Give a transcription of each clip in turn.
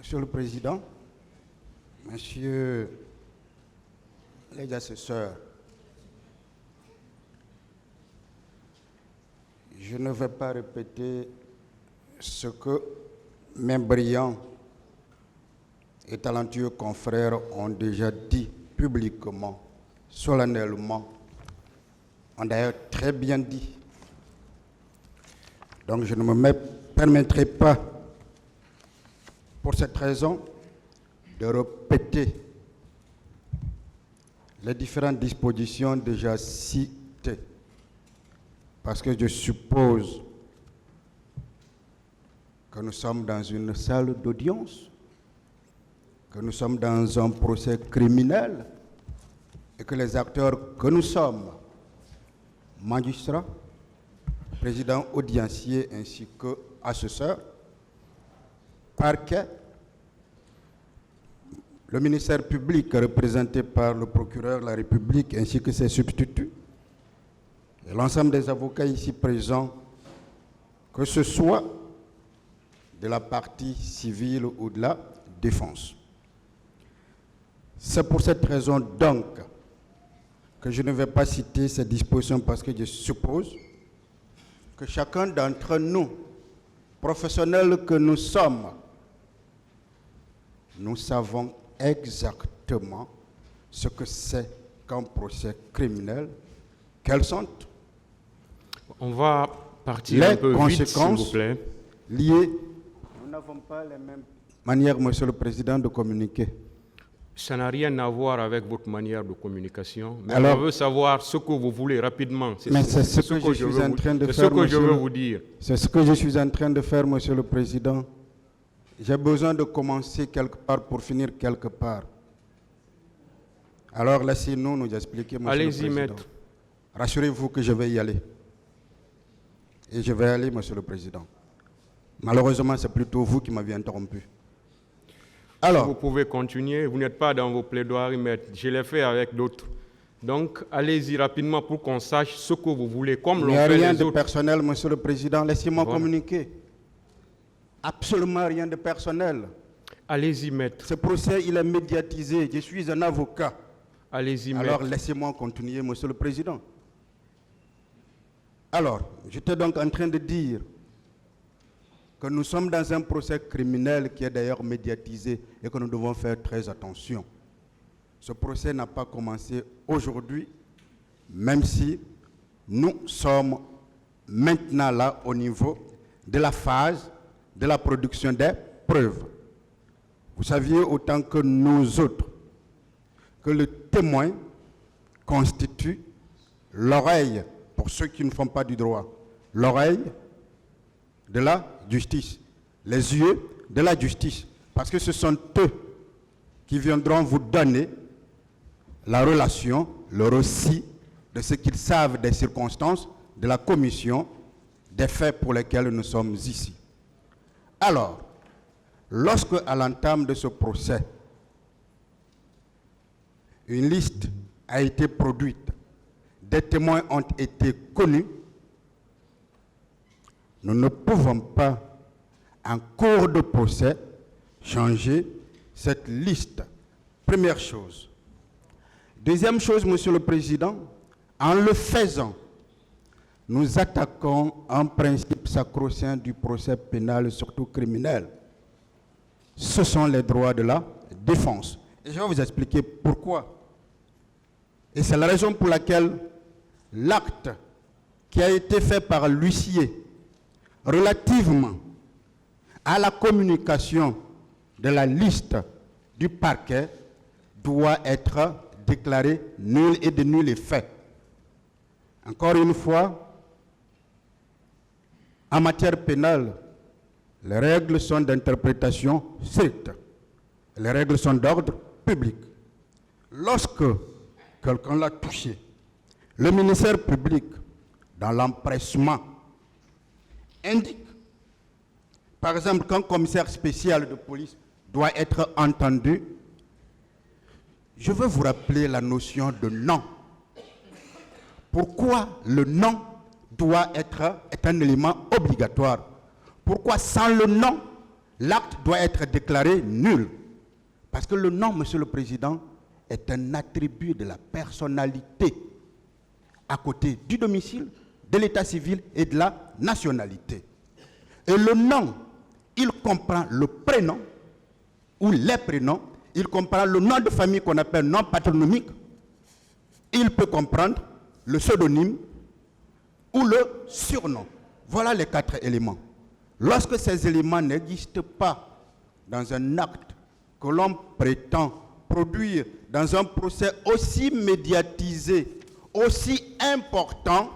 Monsieur le Président, Messieurs les assesseurs, je ne vais pas répéter ce que mes brillants et talentueux confrères ont déjà dit publiquement, solennellement, ont d'ailleurs très bien dit. Donc je ne me permettrai pas, pour cette raison, de répéter les différentes dispositions déjà citées, parce que je suppose que nous sommes dans une salle d'audience, que nous sommes dans un procès criminel et que les acteurs que nous sommes, magistrats, présidents audienciers ainsi que assesseurs, parquet, le ministère public représenté par le procureur de la République ainsi que ses substituts, et l'ensemble des avocats ici présents, que ce soit de la partie civile ou de la défense. C'est pour cette raison donc que je ne vais pas citer ces dispositions parce que je suppose que chacun d'entre nous, professionnels que nous sommes, nous savons exactement ce que c'est qu'un procès criminel, quelles sont On va partir un peu vite, s'il vous plaît. Liées. Nous n'avons pas les mêmes manières, Monsieur le Président, de communiquer. Ça n'a rien à voir avec votre manière de communication. Mais alors, on veut savoir ce que vous voulez rapidement. C'est ce que je suis en train de faire. C'est ce que je veux vous dire. C'est ce que je suis en train de faire, Monsieur le Président. J'ai besoin de commencer quelque part pour finir quelque part. Alors laissez-nous nous expliquer, Monsieur le Président. Allez-y, maître. Rassurez-vous que je vais y aller. Et je vais aller, Monsieur le Président. Malheureusement, c'est plutôt vous qui m'avez interrompu. Alors, vous pouvez continuer, vous n'êtes pas dans vos plaidoiries, maître. Je l'ai fait avec d'autres. Donc, allez-y rapidement pour qu'on sache ce que vous voulez, comme l'ont fait les autres. Il n'y a rien de personnel, Monsieur le Président. Laissez-moi communiquer. Absolument rien de personnel. Allez-y, maître. Ce procès, il est médiatisé. Je suis un avocat. Allez-y, maître. Alors, laissez-moi continuer, Monsieur le Président. Alors, j'étais donc en train de dire que nous sommes dans un procès criminel qui est d'ailleurs médiatisé et que nous devons faire très attention. Ce procès n'a pas commencé aujourd'hui, même si nous sommes maintenant là au niveau de la phase de la production des preuves. Vous saviez autant que nous autres que le témoin constitue l'oreille, pour ceux qui ne font pas du droit, l'oreille de la justice, les yeux de la justice, parce que ce sont eux qui viendront vous donner la relation, le récit de ce qu'ils savent des circonstances de la commission des faits pour lesquels nous sommes ici. Alors, lorsque à l'entame de ce procès, une liste a été produite, des témoins ont été connus, nous ne pouvons pas, en cours de procès, changer cette liste. Première chose. Deuxième chose, Monsieur le Président, en le faisant, nous attaquons un principe sacro-saint du procès pénal, surtout criminel. Ce sont les droits de la défense. Et je vais vous expliquer pourquoi. Et c'est la raison pour laquelle l'acte qui a été fait par l'huissier relativement à la communication de la liste du parquet doit être déclaré nul et de nul effet. Encore une fois, en matière pénale, les règles sont d'interprétation stricte. Les règles sont d'ordre public. Lorsque quelqu'un l'a touché, le ministère public, dans l'empressement, indique, par exemple, qu'un commissaire spécial de police doit être entendu. Je veux vous rappeler la notion de nom. Pourquoi le nom est un élément obligatoire? Pourquoi sans le nom, l'acte doit être déclaré nul. Parce que le nom, Monsieur le Président, est un attribut de la personnalité à côté du domicile, de l'état civil et de la nationalité. Et le nom, il comprend le prénom ou les prénoms, il comprend le nom de famille qu'on appelle nom patronymique, il peut comprendre le pseudonyme ou le surnom. Voilà les 4 éléments. Lorsque ces éléments n'existent pas dans un acte que l'on prétend produire dans un procès aussi médiatisé, aussi important,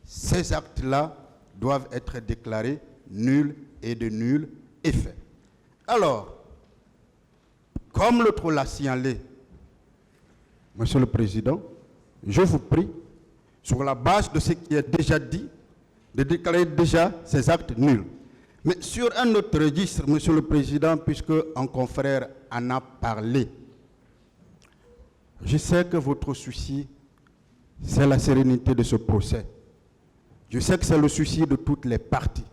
ces actes-là doivent être déclarés nuls et de nul effet. Alors, comme l'autre l'a signalé, Monsieur le Président, je vous prie, sur la base de ce qui est déjà dit, de déclarer déjà ces actes nuls. Mais sur un autre registre, Monsieur le Président, puisque un confrère en a parlé, je sais que votre souci, c'est la sérénité de ce procès. Je sais que c'est le souci de toutes les parties.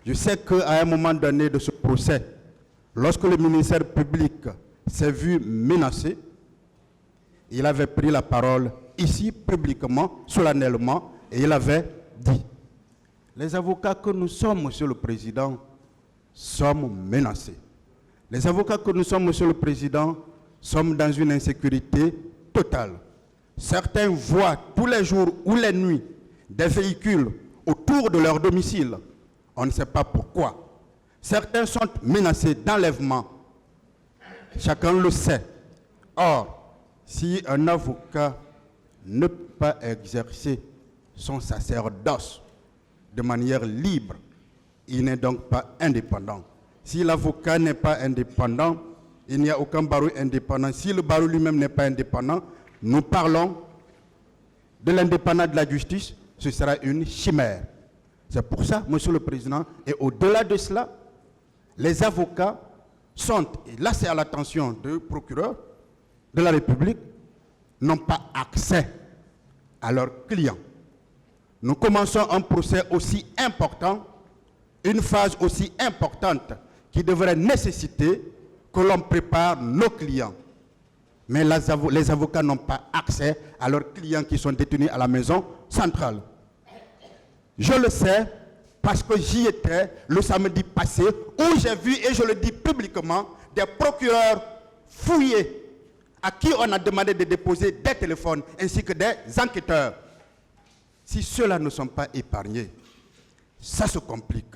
Je sais qu'à un moment donné de ce procès, lorsque le ministère public s'est vu menacé, il avait pris la parole ici, publiquement, solennellement, et il avait dit: les avocats que nous sommes, Monsieur le Président, sommes menacés. Les avocats que nous sommes, Monsieur le Président, sommes dans une insécurité totale. Certains voient tous les jours ou les nuits des véhicules autour de leur domicile. On ne sait pas pourquoi. Certains sont menacés d'enlèvement. Chacun le sait. Or, si un avocat ne peut pas exercer son sacerdoce de manière libre, il n'est donc pas indépendant. Si l'avocat n'est pas indépendant, il n'y a aucun barreau indépendant. Si le barreau lui-même n'est pas indépendant, nous parlons de l'indépendance de la justice, ce sera une chimère. C'est pour ça, Monsieur le Président, et au-delà de cela, les avocats sont, et là c'est à l'attention du procureur de la République, n'ont pas accès à leurs clients. Nous commençons un procès aussi important, une phase aussi importante qui devrait nécessiter que l'on prépare nos clients. Mais les avocats n'ont pas accès à leurs clients qui sont détenus à la maison centrale. Je le sais parce que j'y étais le samedi passé où j'ai vu, et je le dis publiquement, des procureurs fouillés à qui on a demandé de déposer des téléphones ainsi que des enquêteurs. Si ceux-là ne sont pas épargnés, ça se complique.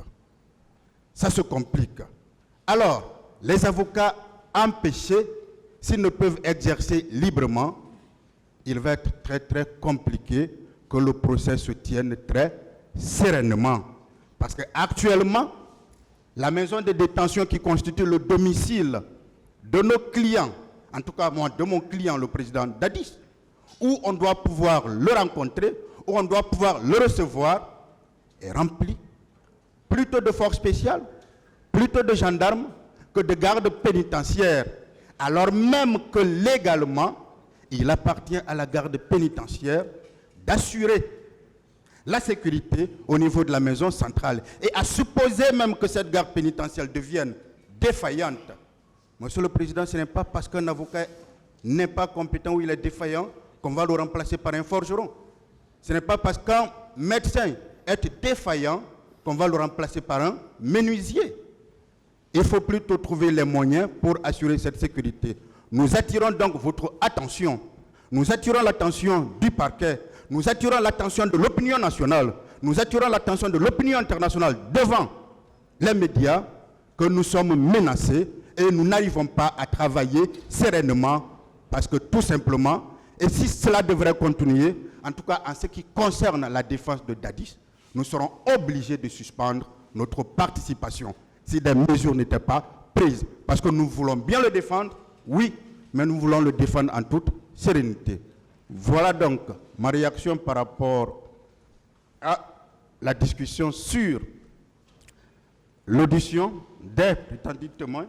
Ça se complique. Alors, les avocats empêchés, s'ils ne peuvent exercer librement, il va être très très compliqué que le procès se tienne très sereinement. Parce qu'actuellement, la maison de détention qui constitue le domicile de nos clients, en tout cas moi, de mon client, le président Dadis, où on doit pouvoir le rencontrer, où on doit pouvoir le recevoir, est rempli. Plutôt de forces spéciales, plutôt de gendarmes que de gardes pénitentiaires, alors même que légalement, il appartient à la garde pénitentiaire d'assurer la sécurité au niveau de la maison centrale. Et à supposer même que cette garde pénitentiaire devienne défaillante, Monsieur le Président, ce n'est pas parce qu'un avocat n'est pas compétent ou il est défaillant qu'on va le remplacer par un forgeron. Ce n'est pas parce qu'un médecin est défaillant qu'on va le remplacer par un menuisier. Il faut plutôt trouver les moyens pour assurer cette sécurité. Nous attirons donc votre attention. Nous attirons l'attention du parquet. Nous attirons l'attention de l'opinion nationale. Nous attirons l'attention de l'opinion internationale devant les médias que nous sommes menacés et nous n'arrivons pas à travailler sereinement parce que tout simplement, et si cela devrait continuer, en tout cas en ce qui concerne la défense de Dadis, nous serons obligés de suspendre notre participation si des mesures n'étaient pas prises. Parce que nous voulons bien le défendre, oui, mais nous voulons le défendre en toute sérénité. Voilà donc ma réaction par rapport à la discussion sur l'audition des prétendus témoins,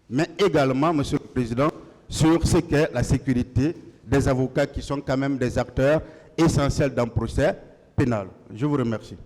mais également, Monsieur le Président, sur ce qu'est la sécurité des avocats qui sont quand même des acteurs essentiels d'un procès pénal. Je vous remercie.